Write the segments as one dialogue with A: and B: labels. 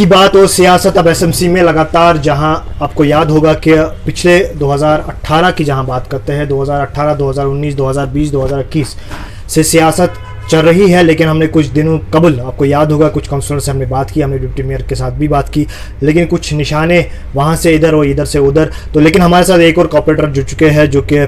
A: की बात और सियासत अब एसएमसी में लगातार, जहां आपको याद होगा कि पिछले 2018 की जहां बात करते हैं, 2018, 2019, 2020, 2021 से सियासत चल रही है। लेकिन हमने कुछ दिनों कबल, आपको याद होगा, कुछ काउंसलर से हमने बात की, हमने डिप्टी मेयर के साथ भी बात की, लेकिन कुछ निशाने वहां से इधर और इधर से उधर। तो लेकिन हमारे साथ एक और कॉर्पोरेटर जुड़ चुके हैं जो कि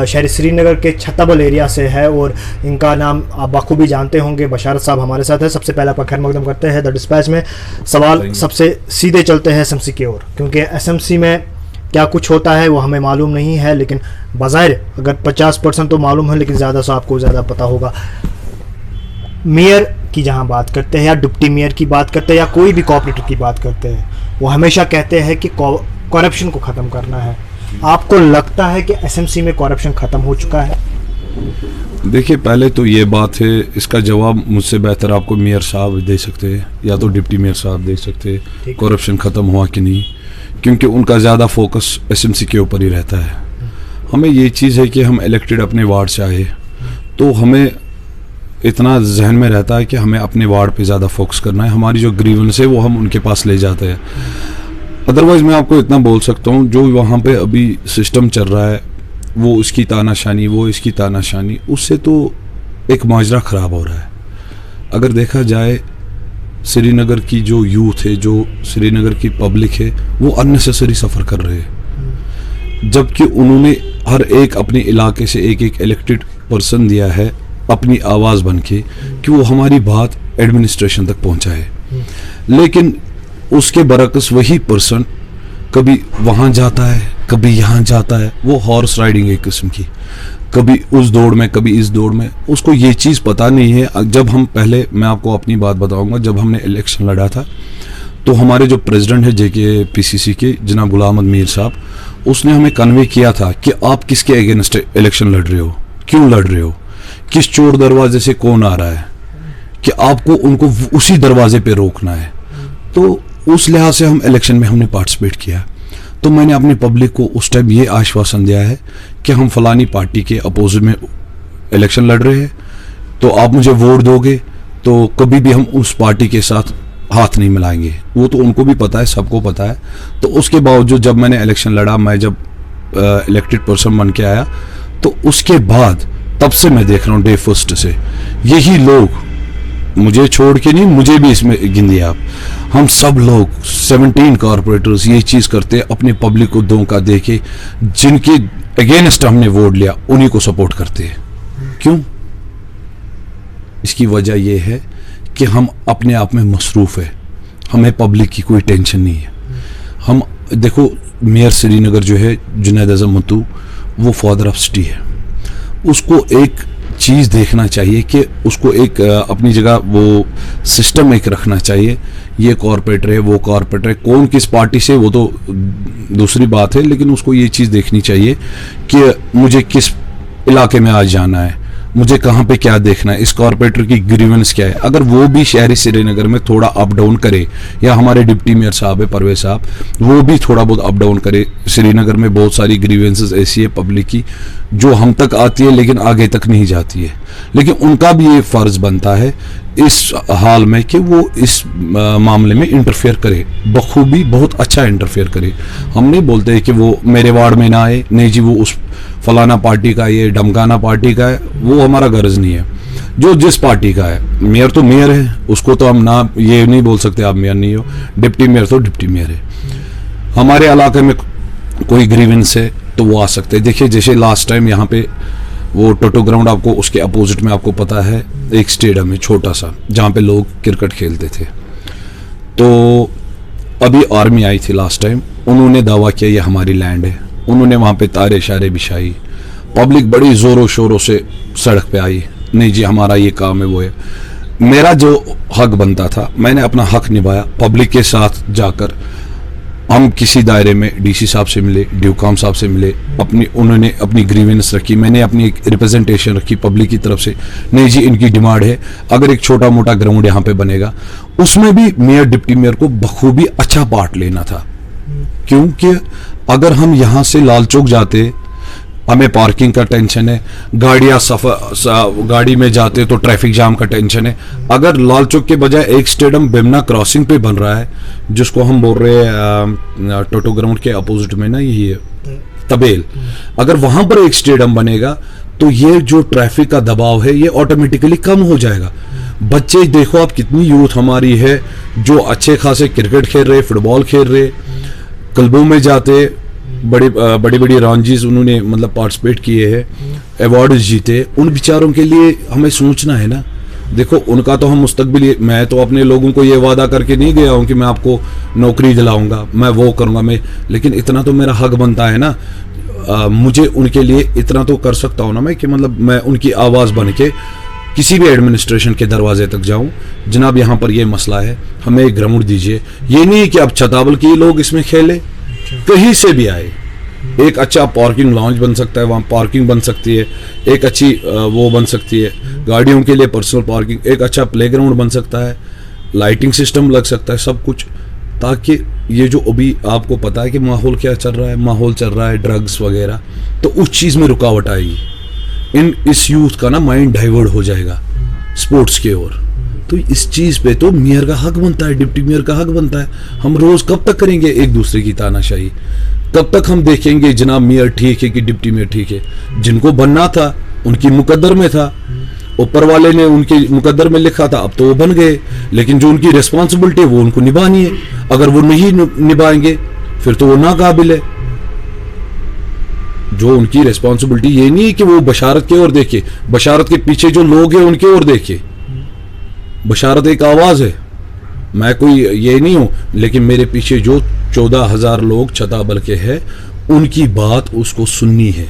A: शहरी श्रीनगर के छत्ताबल एरिया से है, और इनका नाम आप बखूबी जानते होंगे। बशारत साहब हमारे साथ है। सबसे पहले आपका खैर मकदम करते हैं द डिस्पैच में। सवाल सबसे सीधे चलते हैं एसएमसी की ओर, क्योंकि एसएमसी में क्या कुछ होता है वो हमें मालूम नहीं है, लेकिन बज़ाहिर अगर 50% तो मालूम है, लेकिन ज़्यादा से आपको ज़्यादा पता होगा। मेयर की जहां बात करते हैं या डिप्टी मेयर की बात करते हैं या कोई भी कॉर्पोरेटर की बात करते हैं, वो हमेशा कहते हैं कि करप्शन को ख़त्म करना है। आपको लगता है कि एसएमसी में करप्शन ख़त्म हो चुका है?
B: देखिए, पहले तो ये बात है, इसका जवाब मुझसे बेहतर आपको मेयर साहब दे सकते हैं या तो डिप्टी मेयर साहब दे सकते हैं, करप्शन ख़त्म हुआ कि नहीं, क्योंकि उनका ज़्यादा फोकस एसएमसी के ऊपर ही रहता है। हमें ये चीज़ है कि हम इलेक्टेड अपने वार्ड से आए, तो हमें इतना जहन में रहता है कि हमें अपने वार्ड पे ज़्यादा फोकस करना है। हमारी जो ग्रीवेंस है वो हम उनके पास ले जाते हैं। अदरवाइज़ मैं आपको इतना बोल सकता हूँ, जो वहाँ पे अभी सिस्टम चल रहा है, वो इसकी तानाशानी, वो इसकी तानाशानी, उससे तो एक माजरा ख़राब हो रहा है। अगर देखा जाए, श्रीनगर की जो यूथ है, जो श्रीनगर की पब्लिक है, वो अननेसेसरी सफ़र कर रहे हैं, जबकि उन्होंने हर एक अपने इलाके से एक एक इलेक्टेड पर्सन दिया है अपनी आवाज़ बन के कि वो हमारी बात एडमिनिस्ट्रेशन तक पहुंचाए। लेकिन उसके बरक्स वही पर्सन कभी वहाँ जाता है, कभी यहाँ जाता है। वो हॉर्स राइडिंग एक किस्म की, कभी उस दौड़ में, कभी इस दौड़ में। उसको ये चीज़ पता नहीं है। जब हम पहले, मैं आपको अपनी बात बताऊंगा, जब हमने इलेक्शन लड़ा था तो हमारे जो प्रेसिडेंट है जेके पीसीसी के, जनाब गुलाम अहमद मीर साहब, उसने हमें कन्वे किया था कि आप किसके अगेंस्ट इलेक्शन लड़ रहे हो, क्यों लड़ रहे हो, किस चोर दरवाजे से कौन आ रहा है, कि आपको उनको उसी दरवाजे पे रोकना है। तो उस लिहाज से हम इलेक्शन में हमने पार्टिसिपेट किया। तो मैंने अपनी पब्लिक को उस टाइम ये आश्वासन दिया है कि हम फलानी पार्टी के अपोजिट में इलेक्शन लड़ रहे हैं, तो आप मुझे वोट दोगे तो कभी भी हम उस पार्टी के साथ हाथ नहीं मिलाएंगे। वो तो उनको भी पता है, सबको पता है। तो उसके बावजूद जब मैंने इलेक्शन लड़ा, मैं जब इलेक्टेड पर्सन बन के आया, तो उसके बाद तब से मैं देख रहा हूँ, डे फर्स्ट से यही लोग, मुझे छोड़ के नहीं, मुझे भी इसमें गिन दिया आप, हम सब लोग 17 कॉर्पोरेटर्स ये चीज़ करते हैं, अपनी पब्लिक को धोखा दे के, जिनके अगेंस्ट हमने वोट लिया उन्हीं को सपोर्ट करते हैं। क्यों? इसकी वजह यह है कि हम अपने आप में मसरूफ़ है, हमें पब्लिक की कोई टेंशन नहीं है। हम देखो, मेयर श्रीनगर जो है जुनैद आज़म मत्तू, वो फादर ऑफ सिटी है। उसको एक चीज़ देखना चाहिए कि उसको एक अपनी जगह वो सिस्टम एक रखना चाहिए। ये कॉर्पोरेटर है, वो कॉर्पोरेटर है, कौन किस पार्टी से वो तो दूसरी बात है, लेकिन उसको ये चीज़ देखनी चाहिए कि मुझे किस इलाके में आज जाना है, मुझे कहाँ पे क्या देखना है, इस कॉर्पोरेटर की ग्रीवेंस क्या है। अगर वो भी शहरी श्रीनगर में थोड़ा अप डाउन करे, या हमारे डिप्टी मेयर साहब है परवेज साहब, वो भी थोड़ा बहुत अप डाउन करे। श्रीनगर में बहुत सारी ग्रीवेंसेस ऐसी है पब्लिक की जो हम तक आती है लेकिन आगे तक नहीं जाती है, लेकिन उनका भी ये फ़र्ज़ बनता है इस हाल में कि वो इस मामले में इंटरफेयर करे, बखूबी बहुत अच्छा इंटरफेयर करे। हम नहीं बोलते हैं कि वो मेरे वार्ड में ना आए, नहीं जी वो उस फलाना पार्टी का, ये ढमकाना पार्टी का है, वो हमारा गर्ज नहीं है। जो जिस पार्टी का है, मेयर तो मेयर है, उसको तो हम ना ये नहीं बोल सकते आप मेयर नहीं हो, डिप्टी मेयर तो डिप्टी मेयर है। हमारे इलाके में कोई ग्रीवेंस है तो वो आ सकते हैं। देखिए, जैसे लास्ट टाइम यहाँ पे वो टोटो ग्राउंड, आपको उसके अपोजिट में आपको पता है एक स्टेडियम है छोटा सा, जहाँ पे लोग क्रिकेट खेलते थे। तो अभी आर्मी आई थी लास्ट टाइम, उन्होंने दावा किया ये हमारी लैंड है, उन्होंने वहाँ पे तारे शारे बिछाई, पब्लिक बड़ी ज़ोरों शोरों से सड़क पे आई, नहीं जी हमारा ये काम है, वो है। मेरा जो हक बनता था, मैंने अपना हक निभाया, पब्लिक के साथ जाकर हम किसी दायरे में डीसी साहब से मिले, ड्यूकाम साहब से मिले, उन्होंने अपनी ग्रीवेंस रखी, मैंने अपनी एक रिप्रेजेंटेशन रखी पब्लिक की तरफ से, नहीं जी इनकी डिमांड है, अगर एक छोटा मोटा ग्राउंड यहाँ पे बनेगा, उसमें भी मेयर डिप्टी मेयर को बखूबी अच्छा पार्ट लेना था। क्योंकि अगर हम यहाँ से लाल चौक जाते, हमें पार्किंग का टेंशन है, गाड़ी में जाते तो ट्रैफिक जाम का टेंशन है। अगर लाल चौक के बजाय एक स्टेडियम बिमना क्रॉसिंग पे बन रहा है, जिसको हम बोल रहे हैं टोटो ग्राउंड के अपोजिट में ना, ये तबेल, अगर वहां पर एक स्टेडियम बनेगा तो ये जो ट्रैफिक का दबाव है ये ऑटोमेटिकली कम हो जाएगा। बच्चे देखो आप, कितनी यूथ हमारी है जो अच्छे खासे क्रिकेट खेल रहे, फुटबॉल खेल रहे, क्लबों में जाते, बड़ी बड़ी रॉन्जीज उन्होंने मतलब पार्टिसिपेट किए हैं, अवार्ड जीते। उन बेचारों के लिए हमें सोचना है ना। देखो उनका तो हम मुस्तकबिल, मैं तो अपने लोगों को ये वादा करके नहीं गया हूँ कि मैं आपको नौकरी दिलाऊंगा, मैं वो करूँगा, मैं, लेकिन इतना तो मेरा हक बनता है ना। मुझे उनके लिए इतना तो कर सकता हूँ ना मैं, कि मतलब मैं उनकी आवाज़ बन के किसी भी एडमिनिस्ट्रेशन के दरवाजे तक जाऊं, जनाब यहाँ पर ये मसला है, हमें एक ग्राउंड दीजिए। ये नहीं कि अब छतावल के लोग इसमें खेले, कहीं से भी आए। एक अच्छा पार्किंग लॉन्ज बन सकता है, वहाँ पार्किंग बन सकती है, एक अच्छी वो बन सकती है गाड़ियों के लिए पर्सनल पार्किंग, एक अच्छा प्लेग्राउंड बन सकता है, लाइटिंग सिस्टम लग सकता है, सब कुछ, ताकि ये जो अभी आपको पता है कि माहौल क्या चल रहा है, माहौल चल रहा है ड्रग्स वगैरह, तो उस चीज़ में रुकावट आएगी। इस यूथ का ना माइंड डाइवर्ट हो जाएगा स्पोर्ट्स की ओर। तो इस चीज़ पे तो मेयर का हक बनता है, डिप्टी मेयर का हक बनता है। हम रोज़ कब तक करेंगे एक दूसरे की तानाशाही? कब तक हम देखेंगे जनाब मेयर ठीक है कि डिप्टी मेयर ठीक है? जिनको बनना था उनकी मुकद्दर में था, ऊपर वाले ने उनके मुकद्दर में लिखा था, अब तो वो बन गए, लेकिन जो उनकी रिस्पॉन्सिबिलिटी है वो उनको निभानी है। अगर वो नहीं निभाएंगे फिर तो वो नाकाबिल है। जो उनकी रिस्पॉन्सिबिलिटी, ये नहीं है कि वो बशारत की ओर देखे, बशारत के पीछे जो लोग हैं उनकी ओर देखे। बशारत एक आवाज है, मैं कोई ये नहीं हूं, लेकिन मेरे पीछे जो 14,000 लोग छताबल के हैं उनकी बात उसको सुननी है,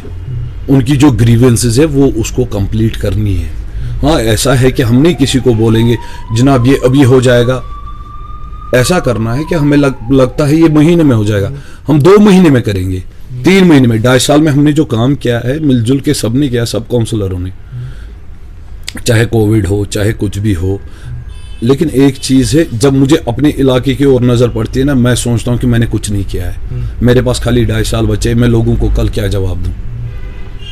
B: उनकी जो ग्रीवेंसेस है वो उसको कंप्लीट करनी है। हाँ, ऐसा है कि हम नहीं किसी को बोलेंगे जनाब ये अभी हो जाएगा, ऐसा करना है कि हमें लगता है ये महीने में हो जाएगा, हम 2 महीने में करेंगे, 3 महीने में। 2.5 साल में हमने जो काम किया है मिलजुल के सबने किया, सब काउंसलरों ने, चाहे कोविड हो चाहे कुछ भी हो। लेकिन एक चीज़ है, जब मुझे अपने इलाके की ओर नज़र पड़ती है ना, मैं सोचता हूँ कि मैंने कुछ नहीं किया है, मेरे पास खाली 2.5 साल बचे, मैं लोगों को कल क्या जवाब दूँ?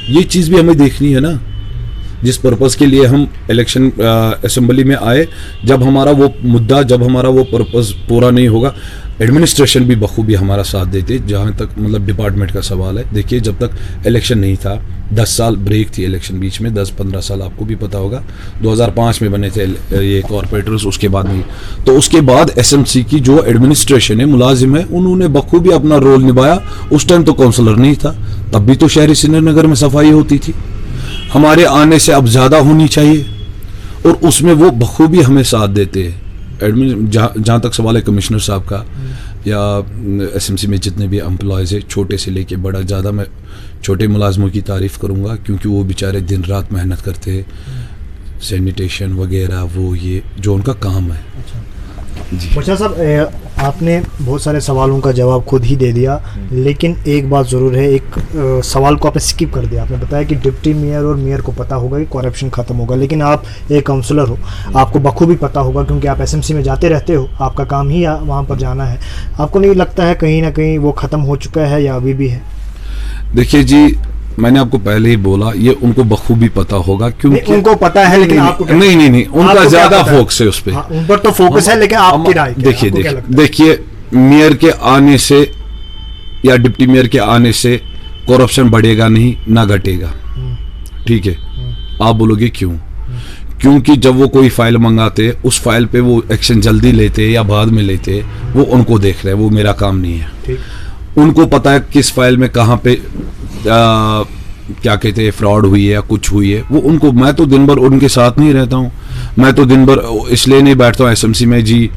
B: ये चीज़ भी हमें देखनी है ना। जिस पर्पज़ के लिए हम इलेक्शन असेंबली में आए, जब हमारा वो मुद्दा, जब हमारा वो पर्पज़ पूरा नहीं होगा, एडमिनिस्ट्रेशन भी बखूबी हमारा साथ देते। जहाँ तक मतलब डिपार्टमेंट का सवाल है, देखिए जब तक इलेक्शन नहीं था, 10 साल ब्रेक थी इलेक्शन बीच में, 10-15 साल, आपको भी पता होगा 2005 में बने थे ये कॉरपोरेटर्स, उसके बाद नहीं। तो उसके बाद एसएमसी की जो एडमिनिस्ट्रेशन है, मुलाजिम है, उन्होंने बखूबी अपना रोल निभाया। उस टाइम तो काउंसलर नहीं था, तब भी तो शहरी श्रीनगर में सफाई होती थी। हमारे आने से अब ज़्यादा होनी चाहिए, और उसमें वो बखूबी हमें साथ देते हैं। जहाँ तक सवाल है कमिश्नर साहब का या एसएमसी में जितने भी एम्प्लॉयज़ है, छोटे से लेके बड़ा, ज़्यादा मैं छोटे मुलाजमों की तारीफ़ करूँगा, क्योंकि वो बेचारे दिन रात मेहनत करते हैं, सैनिटेशन वगैरह, वो ये जो उनका काम है। जी
A: बच्चा साहब, आपने बहुत सारे सवालों का जवाब खुद ही दे दिया, लेकिन एक बात ज़रूर है, एक सवाल को आपने स्किप कर दिया। आपने बताया कि डिप्टी मेयर और मेयर को पता होगा कि करप्शन ख़त्म होगा, लेकिन आप एक काउंसलर हो, आपको बखूबी पता होगा क्योंकि आप एसएमसी में जाते रहते हो, आपका काम ही वहाँ पर जाना है। आपको नहीं लगता है कहीं ना कहीं वो ख़त्म हो चुका है या अभी भी है?
B: देखिए जी, मैंने आपको पहले ही बोला, ये उनको बखूबी पता होगा, क्योंकि
A: उनको पता है, लेकिन आपको
B: नहीं, उनका ज्यादा फोकस है उस पर।
A: हाँ, उन पर तो फोकस है, लेकिन आपकी राय
B: देखिए मेयर के आने से या डिप्टी मेयर के आने से करप्शन बढ़ेगा नहीं, ना घटेगा, ठीक है? आप बोलोगे क्यों? क्योंकि जब वो कोई फाइल मंगाते, उस फाइल पे वो एक्शन जल्दी लेते या बाद में लेते, वो उनको देख रहे हैं, वो मेरा काम नहीं है। उनको पता है किस फाइल में कहाँ पे क्या कहते हैं फ्रॉड हुई है या कुछ हुई है, वो उनको, मैं तो दिन भर उनके साथ नहीं रहता हूँ, मैं तो दिन भर इसलिए नहीं बैठता हूँ एसएमसी में जी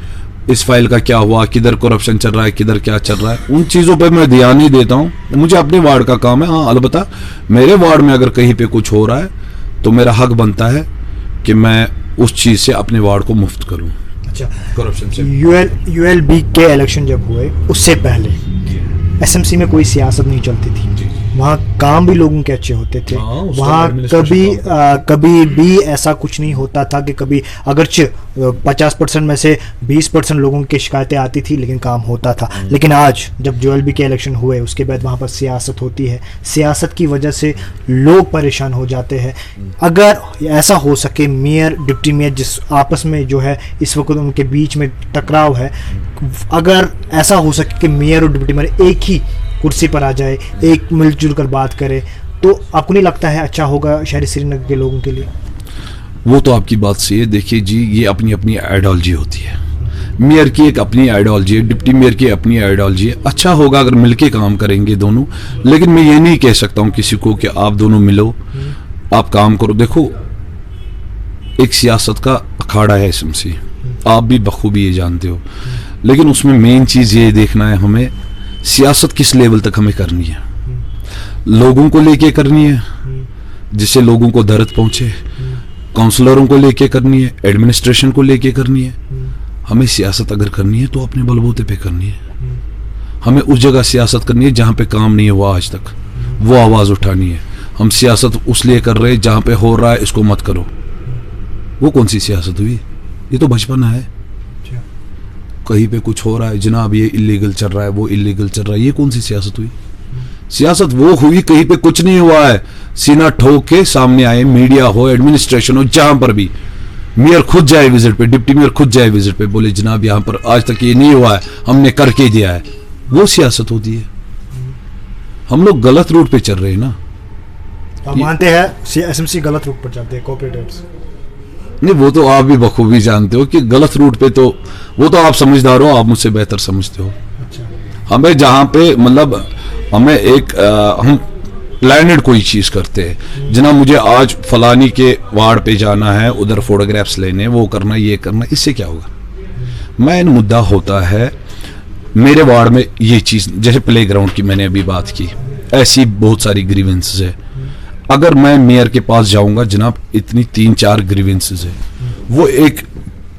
B: इस फाइल का क्या हुआ, किधर करप्शन चल रहा है, किधर क्या चल रहा है, उन चीज़ों पे मैं ध्यान नहीं देता हूँ। मुझे अपने वार्ड का काम है। हाँ, अलबत्ता मेरे वार्ड में अगर कहीं पे कुछ हो रहा है तो मेरा हक बनता है कि मैं उस चीज़ से अपने वार्ड को मुफ्त करूँ।
A: अच्छा,
B: करप्शन से
A: यूएलबी के इलेक्शन जब हुए उससे पहले एसएमसी में कोई सियासत नहीं चलती थी, वहाँ काम भी लोगों के अच्छे होते थे।
B: हाँ, उसका
A: वहाँ
B: administration
A: कभी भी ऐसा कुछ नहीं होता था कि कभी अगरचे 50% में से 20% लोगों की शिकायतें आती थी, लेकिन काम होता था। लेकिन आज जब JLB के इलेक्शन हुए उसके बाद वहाँ पर सियासत होती है, सियासत की वजह से लोग परेशान हो जाते हैं। अगर ऐसा हो सके, मेयर डिप्टी मेयर जिस आपस में जो है इस वक्त उनके बीच में टकराव है, अगर ऐसा हो सके कि मेयर और डिप्टी मेयर एक ही कुर्सी पर आ जाए, एक मिलजुल कर बात करे, तो आपको नहीं लगता है अच्छा होगा शहरी श्रीनगर के लोगों के लिए?
B: वो तो आपकी बात सही है। देखिए जी, ये अपनी अपनी आइडियोलॉजी होती है। मेयर की एक अपनी आइडियोलॉजी है, डिप्टी मेयर की अपनी आइडियोलॉजी है। अच्छा होगा अगर मिलके काम करेंगे दोनों, लेकिन मैं ये नहीं कह सकता हूँ किसी को कि आप दोनों मिलो, आप काम करो। देखो, एक सियासत का अखाड़ा है SMC, आप भी बखूबी ये जानते हो, लेकिन उसमें मेन चीज़ ये देखना है हमें, सियासत किस लेवल तक हमें करनी है। लोगों को लेके करनी है जिससे लोगों को दर्द पहुंचे, काउंसलरों को लेके करनी है, एडमिनिस्ट्रेशन को लेके करनी है। हमें सियासत अगर करनी है तो अपने बलबूते पे करनी है। हमें उस जगह सियासत करनी है जहाँ पे काम नहीं हुआ आज तक, वो आवाज़ उठानी है। हम सियासत उस लिए कर रहे हैं जहाँ पे हो रहा है इसको मत करो। वो कौन सी सियासत हुई? ये तो बचपना है। कहीं पे कुछ हो रहा है, जनाब ये इलीगल चल रहा है, वो इलीगल चल रहा है, ये कौन सी सियासत हुई? सियासत वो हुई कहीं पे कुछ नहीं हुआ है, सीना ठोक के सामने आए, मीडिया हो, एडमिनिस्ट्रेशन हो, जहां पर भी मेयर खुद जाए विजिट पे, डिप्टी मेयर खुद जाए विजिट पे, बोले जनाब यहाँ पर आज तक ये नहीं हुआ है, हमने करके दिया है। वो सियासत होती है। हम लोग गलत रूट पे चल रहे हैं ना।
A: आप मानते हैं SMC गलत रूट पर चलते हैं, कोऑपरेटिव्स?
B: नहीं, वो तो आप भी बखूबी जानते हो कि गलत रूट पे, तो वो तो आप समझदार हो, आप मुझसे बेहतर समझते हो।
A: अच्छा।
B: हमें जहाँ पे मतलब हमें एक हम प्लानिड कोई चीज़ करते हैं, जना मुझे आज फलानी के वार्ड पे जाना है, उधर फोटोग्राफ्स लेने, वो करना, ये करना, इससे क्या होगा? मेन मुद्दा होता है मेरे वार्ड में ये चीज़, जैसे प्लेग्राउंड की मैंने अभी बात की, ऐसी बहुत सारी ग्रीवेंसेस है। अगर मैं मेयर के पास जाऊंगा, जनाब इतनी 3-4 ग्रीवेंसेस है, वो एक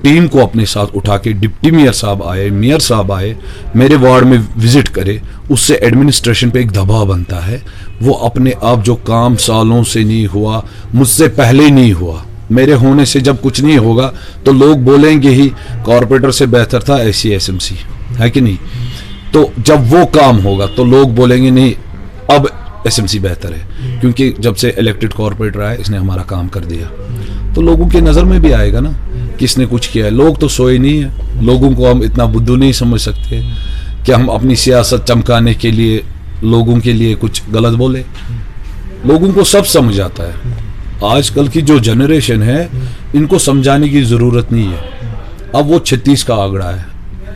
B: टीम को अपने साथ उठा के डिप्टी मेयर साहब आए, मेयर साहब आए, मेरे वार्ड में विजिट करे, उससे एडमिनिस्ट्रेशन पे एक दबाव बनता है। वो अपने आप जो काम सालों से नहीं हुआ, मुझसे पहले नहीं हुआ, मेरे होने से जब कुछ नहीं होगा तो लोग बोलेंगे ही कॉर्पोरेटर से बेहतर था SMC, है कि नहीं? तो जब वो काम होगा तो लोग बोलेंगे नहीं अब SMC बेहतर है, क्योंकि जब से इलेक्टेड कॉर्पोरेटर आया इसने हमारा काम कर दिया। तो लोगों की नज़र में भी आएगा ना किसने कुछ किया है। लोग तो सोए नहीं है, लोगों को हम इतना बुद्धू नहीं समझ सकते कि हम अपनी सियासत चमकाने के लिए लोगों के लिए कुछ गलत बोले। लोगों को सब समझ आता है। आजकल की जो जनरेशन है इनको समझाने की ज़रूरत नहीं है। अब वो 36 का आंकड़ा है,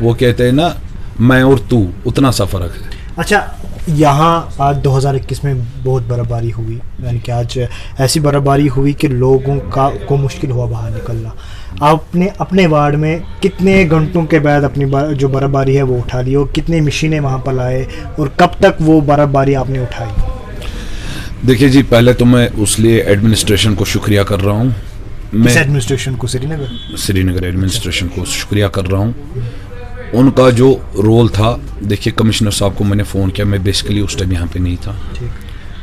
B: वो कहते हैं ना मैं और तू, उतना सा फ़र्क है।
A: अच्छा, यहाँ आज 2021 में बहुत बर्फबारी हुई, यानी कि आज ऐसी बर्फबारी हुई कि लोगों को मुश्किल हुआ बाहर निकलना। आपने अपने वार्ड में कितने घंटों के बाद अपनी जो बर्फबारी है वो उठा ली, और कितनी मशीनें वहाँ पर लाए, और कब तक वो बर्फबारी आपने उठाई?
B: देखिए जी, पहले तो मैं उस लिए एडमिनिस्ट्रेशन को शुक्रिया कर रहा हूँ। मैं
A: एडमिनिस्ट्रेशन को, श्रीनगर
B: एडमिनिस्ट्रेशन को शुक्रिया कर रहा हूँ। उनका जो रोल था, देखिए कमिश्नर साहब को मैंने फ़ोन किया, मैं बेसिकली उस टाइम यहाँ पे नहीं था।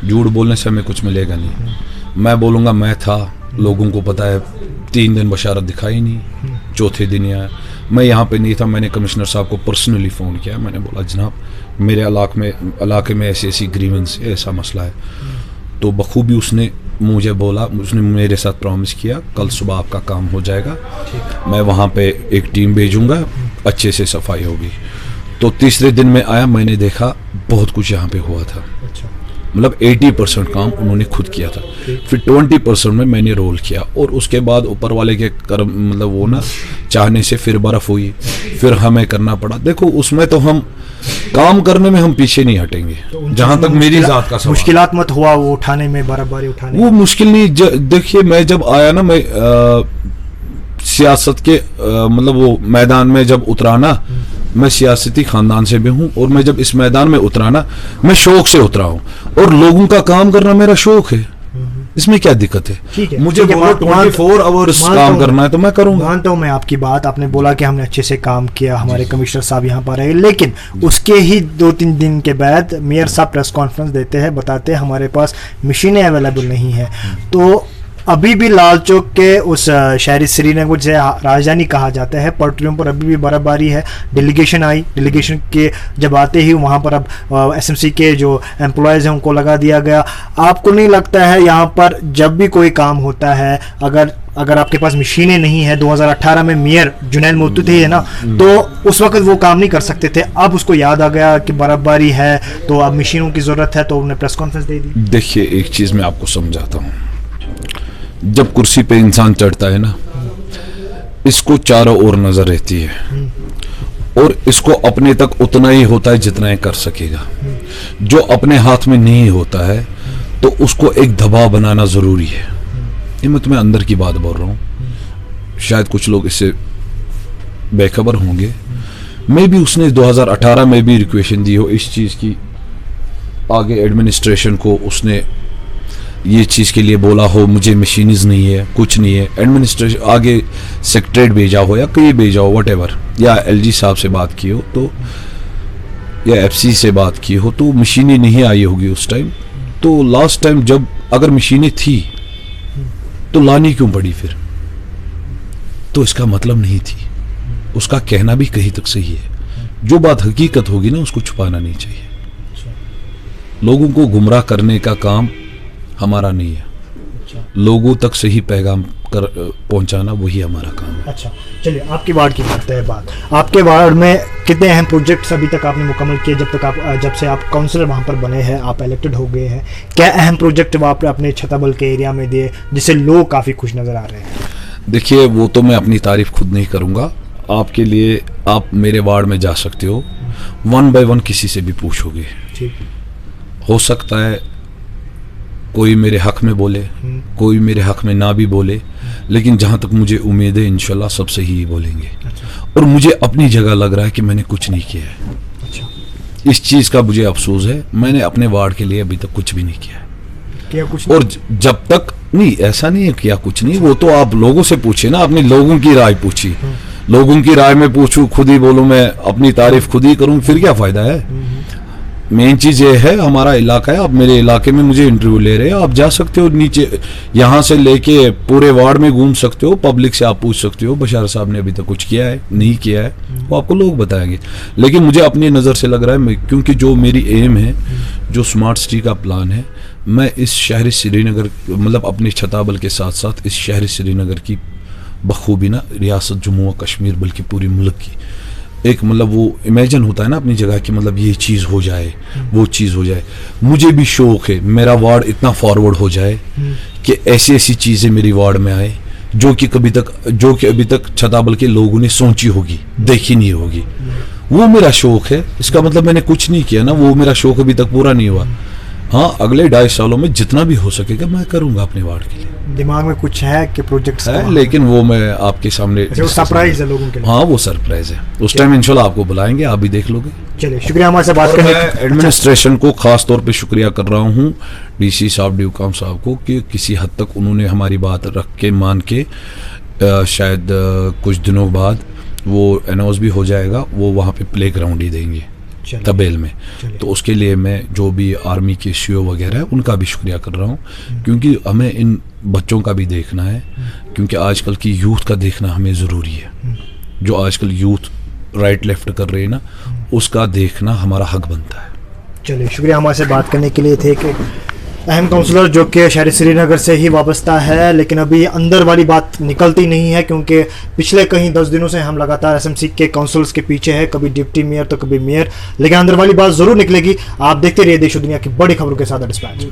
B: झूठ बोलने से हमें कुछ मिलेगा नहीं। मैं बोलूँगा मैं था, लोगों को पता है 3 दिन बशारत दिखाई नहीं, चौथे दिन आया। मैं यहाँ पे नहीं था, मैंने कमिश्नर साहब को पर्सनली फ़ोन किया, मैंने बोला जनाब मेरे इलाके में ऐसी ऐसी ग्रीवेंस है, ऐसा मसला है। तो बखूबी उसने मुझे बोला, उसने मेरे साथ प्रॉमिस किया कल सुबह आपका काम हो जाएगा, मैं वहाँ पे एक टीम भेजूँगा, अच्छे से सफाई होगी। तो तीसरे दिन में आया, मैंने देखा बहुत कुछ यहाँ पे हुआ था। मतलब 80% काम उन्होंने खुद किया था, फिर 20% में मैंने रोल किया, और उसके बाद ऊपर वाले के कर्म मतलब वो ना चाहने से फिर बर्फ़ हुई, फिर हमें करना पड़ा। देखो उसमें तो हम काम करने में हम पीछे नहीं हटेंगे। तो जहाँ तक मेरी जात का सवाल,
A: मुश्किलात मत हुआ वो उठाने में, बर्फबारी उठाने
B: वो मुश्किल नहीं। देखिए मैं जब आया ना, मैं सियासत के मतलब वो मैदान में जब उतरा ना, मैं सियासती खानदान से भी हूँ, और मैं जब इस मैदान में उतरा ना, मैं शौक से उतरा हूँ, और लोगों का काम करना मेरा शौक है। इसमें क्या दिक्कत है?
A: ठीक है,
B: मुझे
A: ठीक है,
B: बोलो 24 आवर्स काम करना है तो मैं करूंगा।
A: मानता हूँ मैं आपकी बात। आपने बोला कि हमने अच्छे से काम किया, हमारे कमिश्नर साहब यहाँ पर आए, लेकिन उसके ही 2-3 दिन के बाद मेयर साहब प्रेस कॉन्फ्रेंस देते हैं, बताते हैं हमारे पास मशीनें अवेलेबल नहीं है। तो अभी भी लाल चौक के उस शहरी श्रीनगर जिसे राजधानी कहा जाता है, पटरियों पर अभी भी बर्फबारी है। डेलीगेशन आई, डेलीगेशन के जब आते ही वहाँ पर अब एसएमसी के जो एम्प्लॉयज़ हैं उनको लगा दिया गया। आपको नहीं लगता है यहाँ पर जब भी कोई काम होता है, अगर आपके पास मशीनें नहीं है, 2018 में मेयर जुनैद मोतू थे ना, तो उस वक्त वो काम नहीं कर सकते थे, अब उसको याद आ गया कि बर्फबारी है तो अब मशीनों की ज़रूरत है, तो उन्होंने प्रेस कॉन्फ्रेंस दे दी।
B: देखिए, एक चीज़ मैं आपको समझाता हूँ। जब कुर्सी पे इंसान चढ़ता है ना, इसको चारों ओर नजर रहती है और इसको अपने तक उतना ही होता है जितना ही कर सकेगा। जो अपने हाथ में नहीं होता है तो उसको एक दबाव बनाना जरूरी है। ये मैं तुम्हें अंदर की बात बोल रहा हूँ, शायद कुछ लोग इससे बेखबर होंगे। मे भी उसने 2018 में भी रिक्वेशन दी हो इस चीज़ की, आगे एडमिनिस्ट्रेशन को उसने ये चीज़ के लिए बोला हो, मुझे मशीनीज नहीं है, कुछ नहीं है। एडमिनिस्ट्रेशन आगे सेक्रेटरीट भेजा हो या कहीं भेजा हो, व्हाटएवर, या एलजी साहब से बात की हो तो, या एफसी से बात की हो तो मशीनें नहीं आई होगी उस टाइम। तो लास्ट टाइम जब अगर मशीनें थी तो लानी क्यों पड़ी फिर? तो इसका मतलब नहीं थी। उसका कहना भी कहीं तक सही है। जो बात हकीकत होगी ना, उसको छुपाना नहीं चाहिए। लोगों को गुमराह करने का काम हमारा नहीं है। लोगों तक सही पैगाम कर पहुंचाना वही हमारा काम है।
A: अच्छा, चलिए आपकी वार्ड की करते हैं बात। आपके वार्ड में कितने अहम प्रोजेक्ट्स अभी तक आपने मुकम्मल किए जब से आप काउंसलर वहां पर बने हैं, आप इलेक्टेड हो गए हैं? क्या अहम प्रोजेक्ट वहाँ पर अपने छताबल के एरिया में दिए जिससे लोग काफ़ी खुश नज़र आ रहे हैं?
B: देखिए, वो तो मैं अपनी तारीफ खुद नहीं करूँगा। आपके लिए आप मेरे वार्ड में जा सकते हो, 1 बाय 1 किसी से भी पूछोगे।
A: ठीक,
B: हो सकता है कोई मेरे हक में बोले, कोई मेरे हक में ना भी बोले, लेकिन जहाँ तक मुझे उम्मीद है इंशाल्लाह सब सही ही बोलेंगे।
A: अच्छा।
B: और मुझे अपनी जगह लग रहा है कि मैंने कुछ नहीं किया है।
A: अच्छा।
B: इस चीज़ का मुझे अफसोस है, मैंने अपने वार्ड के लिए अभी तक कुछ भी नहीं किया है।
A: किया कुछ
B: और जब तक नहीं, ऐसा नहीं है किया कुछ नहीं, वो तो आप लोगों से पूछिए ना, अपने लोगों की राय पूछिए। लोगों की राय में पूछूं, खुद ही बोलूं, मैं अपनी तारीफ खुद ही करूं, फिर क्या फ़ायदा है? मेन चीज़ ये है, हमारा इलाका है, आप मेरे इलाके में मुझे इंटरव्यू ले रहे हो, आप जा सकते हो नीचे, यहाँ से लेके पूरे वार्ड में घूम सकते हो, पब्लिक से आप पूछ सकते हो बशार साहब ने अभी तक कुछ किया है, नहीं किया है, वो आपको लोग बताएंगे। लेकिन मुझे अपनी नज़र से लग रहा है, क्योंकि जो मेरी एम है, जो स्मार्ट सिटी का प्लान है, मैं इस शहरी श्रीनगर, मतलब अपने छताबल के साथ साथ इस शहरी श्रीनगर की बखूबी ना रियासत जम्मू व कश्मीर बल्कि पूरी मुल्क की एक, मतलब वो इमेजिन होता है ना अपनी जगह की, मतलब ये चीज़ हो जाए, वो चीज़ हो जाए। मुझे भी शौक है मेरा वार्ड इतना फॉरवर्ड हो जाए कि ऐसी ऐसी चीज़ें मेरी वार्ड में आए जो कि अभी तक छताबल के लोगों ने सोची होगी, देखी नहीं होगी। वो मेरा शौक है। इसका मतलब मैंने कुछ नहीं किया ना, वो मेरा शौक अभी तक पूरा नहीं हुआ। हाँ, अगले 2.5 सालों में जितना भी हो सकेगा मैं करूँगा अपने वार्ड के लिए।
A: दिमाग में कुछ है कि प्रोजेक्ट्स
B: है, लेकिन वो मैं आपके सामने,
A: सरप्राइज है लोगों के लिए।
B: हाँ, वो सरप्राइज है, उस टाइम इंशाल्लाह आपको बुलाएंगे, आप भी देख लोगे।
A: चलिए, शुक्रिया हमारे से बात करने।
B: एडमिनिस्ट्रेशन को खास तौर पे शुक्रिया कर रहा हूँ, डीसी साहब, ड्यूकाम साहब को, कि किसी हद तक उन्होंने हमारी बात रख के मान के, शायद कुछ दिनों बाद वो अनाउंस भी हो जाएगा, वो वहाँ पे प्ले ग्राउंड ही देंगे तबेल में। तो उसके लिए मैं जो भी आर्मी के सीओ वगैरह है उनका भी शुक्रिया कर रहा हूँ, क्योंकि हमें इन बच्चों का भी देखना है, क्योंकि आजकल की यूथ का देखना हमें ज़रूरी है। जो आजकल यूथ राइट लेफ्ट कर रहे हैं ना, उसका देखना हमारा हक बनता है।
A: चलिए, शुक्रिया हमारे से बात करने के लिए। थे कि अहम काउंसलर जो कि शहरी श्रीनगर से ही वाबस्ता है, लेकिन अभी अंदर वाली बात निकलती नहीं है, क्योंकि पिछले कहीं 10 दिनों से हम लगातार एसएमसी के काउंसलर्स के पीछे हैं, कभी डिप्टी मेयर तो कभी मेयर, लेकिन अंदर वाली बात ज़रूर निकलेगी। आप देखते रहिए देश और दुनिया की बड़ी खबरों के साथ डिस्पैच।